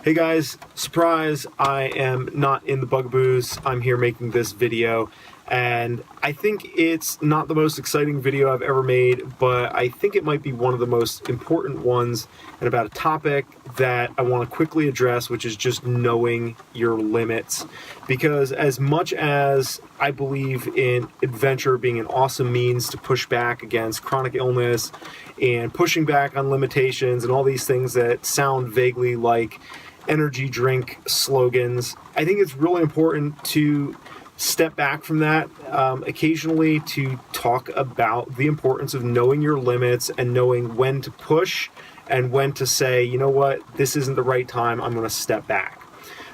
Hey guys, surprise, I am not in the Bugaboos. I'm here making this video, and I think it's not the most exciting video I've ever made, but I think it might be one of the most important ones and about a topic that I want to quickly address, which is just knowing your limits. Because as much as I believe in adventure being an awesome means to push back against chronic illness and pushing back on limitations and all these things that sound vaguely like energy drink slogans, I think it's really important to step back from that occasionally to talk about the importance of knowing your limits and knowing when to push and when to say, you know what, this isn't the right time, I'm going to step back.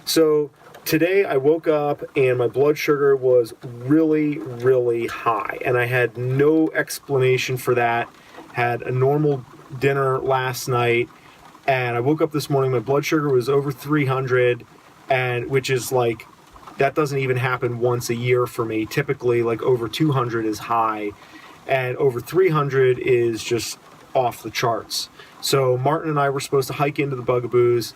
So today I woke up and my blood sugar was really high, and I had no explanation for that. Had a normal dinner last night, and I woke up this morning, my blood sugar was over 300, and which is like, that doesn't even happen once a year for me. Typically, like over 200 is high, and over 300 is just off the charts. So Martin and I were supposed to hike into the Bugaboos.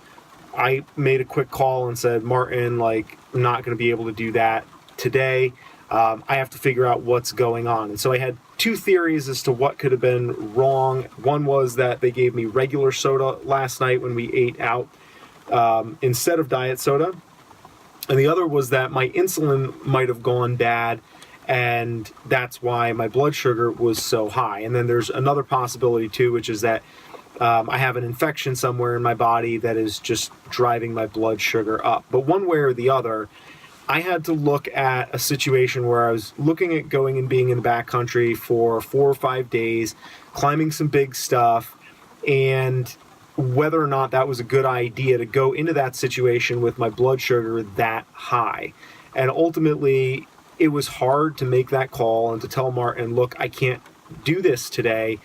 I made a quick call and said, Martin, like, I'm not going to be able to do that today. I have to figure out what's going on. And so I had two theories as to what could have been wrong. One was that they gave me regular soda last night when we ate out instead of diet soda. And the other was that my insulin might have gone bad, and that's why my blood sugar was so high. And then there's another possibility too, which is that I have an infection somewhere in my body that is just driving my blood sugar up. But one way or the other, I had to look at a situation where I was looking at going and being in the backcountry for 4 or 5 days, climbing some big stuff, and whether or not that was a good idea to go into that situation with my blood sugar that high. And ultimately, it was hard to make that call and to tell Martin, look, I can't do this today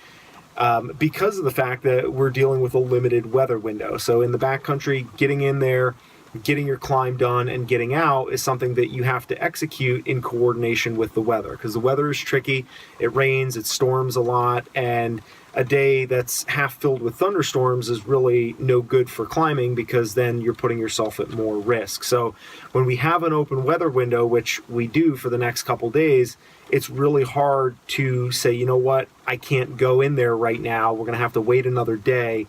because of the fact that we're dealing with a limited weather window. So in the backcountry, getting in there, getting your climb done and getting out is something that you have to execute in coordination with the weather, because the weather is tricky. It rains, it storms a lot, and a day that's half filled with thunderstorms is really no good for climbing, because then you're putting yourself at more risk. So when we have an open weather window, which we do for the next couple days, it's really hard to say, you know what, I can't go in there right now. We're going to have to wait another day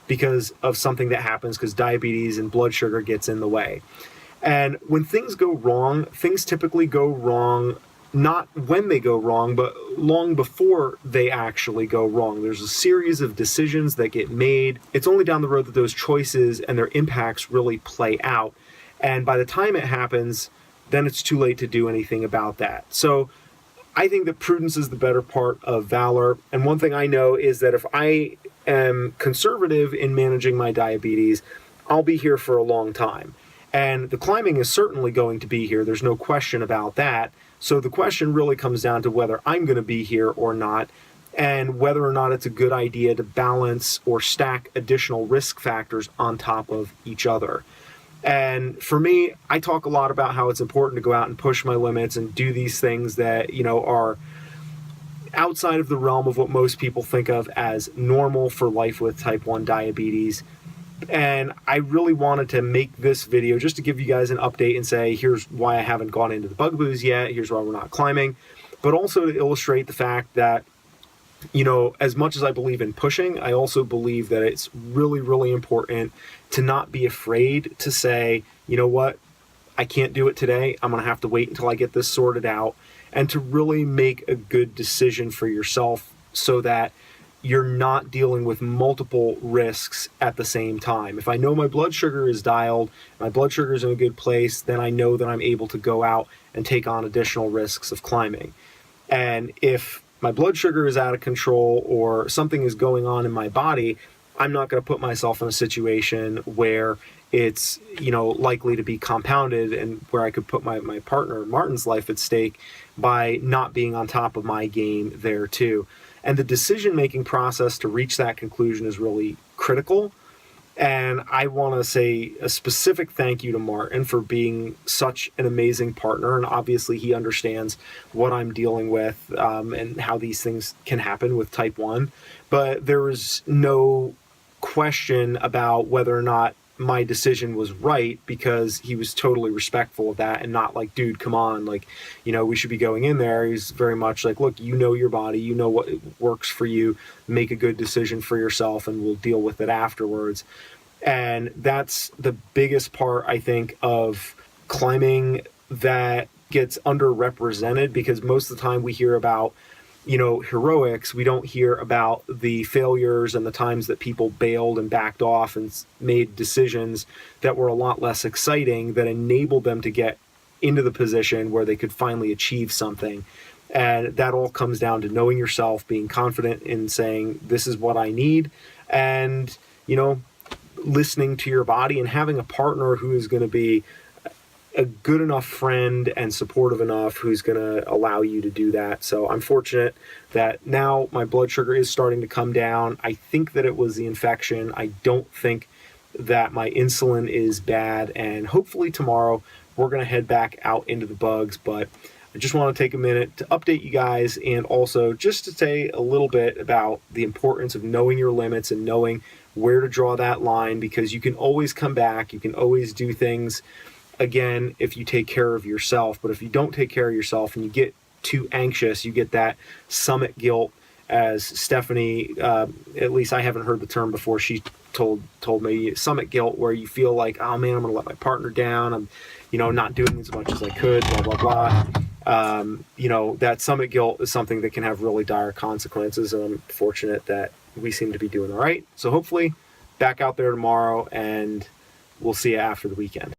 because of something that happens, because diabetes and blood sugar gets in the way. And when things go wrong, things typically go wrong, not when they go wrong, but long before they actually go wrong. There's a series of decisions that get made. It's only down the road that those choices and their impacts really play out. And by the time it happens, then it's too late to do anything about that. So I think that prudence is the better part of valor. And one thing I know is that if I am conservative in managing my diabetes, I'll be here for a long time. And the climbing is certainly going to be here. There's no question about that. So the question really comes down to whether I'm going to be here or not, and whether or not it's a good idea to balance or stack additional risk factors on top of each other. And for me, I talk a lot about how it's important to go out and push my limits and do these things that, you know, are outside of the realm of what most people think of as normal for life with type 1 diabetes. And I really wanted to make this video just to give you guys an update and say, here's why I haven't gone into the Bugaboos yet, here's why we're not climbing, but also to illustrate the fact that, you know, as much as I believe in pushing, I also believe that it's really important to not be afraid to say, you know what, I can't do it today, I'm going to have to wait until I get this sorted out, and to really make a good decision for yourself so that you're not dealing with multiple risks at the same time. If I know my blood sugar is dialed, my blood sugar is in a good place, then I know that I'm able to go out and take on additional risks of climbing. And if my blood sugar is out of control or something is going on in my body, I'm not going to put myself in a situation where it's, you know, likely to be compounded and where I could put my partner Martin's life at stake by not being on top of my game there too. And the decision-making process to reach that conclusion is really critical. And I want to say a specific thank you to Martin for being such an amazing partner. And obviously he understands what I'm dealing with and how these things can happen with type 1. But there is no question about whether or not my decision was right because he was totally respectful of that and not like, dude, come on, like, you know, we should be going in there. He's very much like, look, you know your body, you know what works for you, make a good decision for yourself and we'll deal with it afterwards. And that's the biggest part, I think, of climbing that gets underrepresented, because most of the time we hear about, you know, heroics, we don't hear about the failures and the times that people bailed and backed off and made decisions that were a lot less exciting that enabled them to get into the position where they could finally achieve something. And that all comes down to knowing yourself, being confident in saying, this is what I need, and, you know, listening to your body and having a partner who is going to be a good enough friend and supportive enough who's going to allow you to do that. So I'm fortunate that now my blood sugar is starting to come down. I think that it was the infection. I don't think that my insulin is bad. And hopefully tomorrow we're going to head back out into the bugs. But I just want to take a minute to update you guys, and also just to say a little bit about the importance of knowing your limits and knowing where to draw that line, because you can always come back. You can always do things again if you take care of yourself. But if you don't take care of yourself and you get too anxious, you get that summit guilt, as Stephanie, at least I haven't heard the term before, she told me, summit guilt, where you feel like, oh man, I'm gonna let my partner down, I'm, you know, not doing as much as I could, blah blah blah. You know, that summit guilt is something that can have really dire consequences, and I'm fortunate that we seem to be doing all right. So hopefully back out there tomorrow, and we'll see you after the weekend.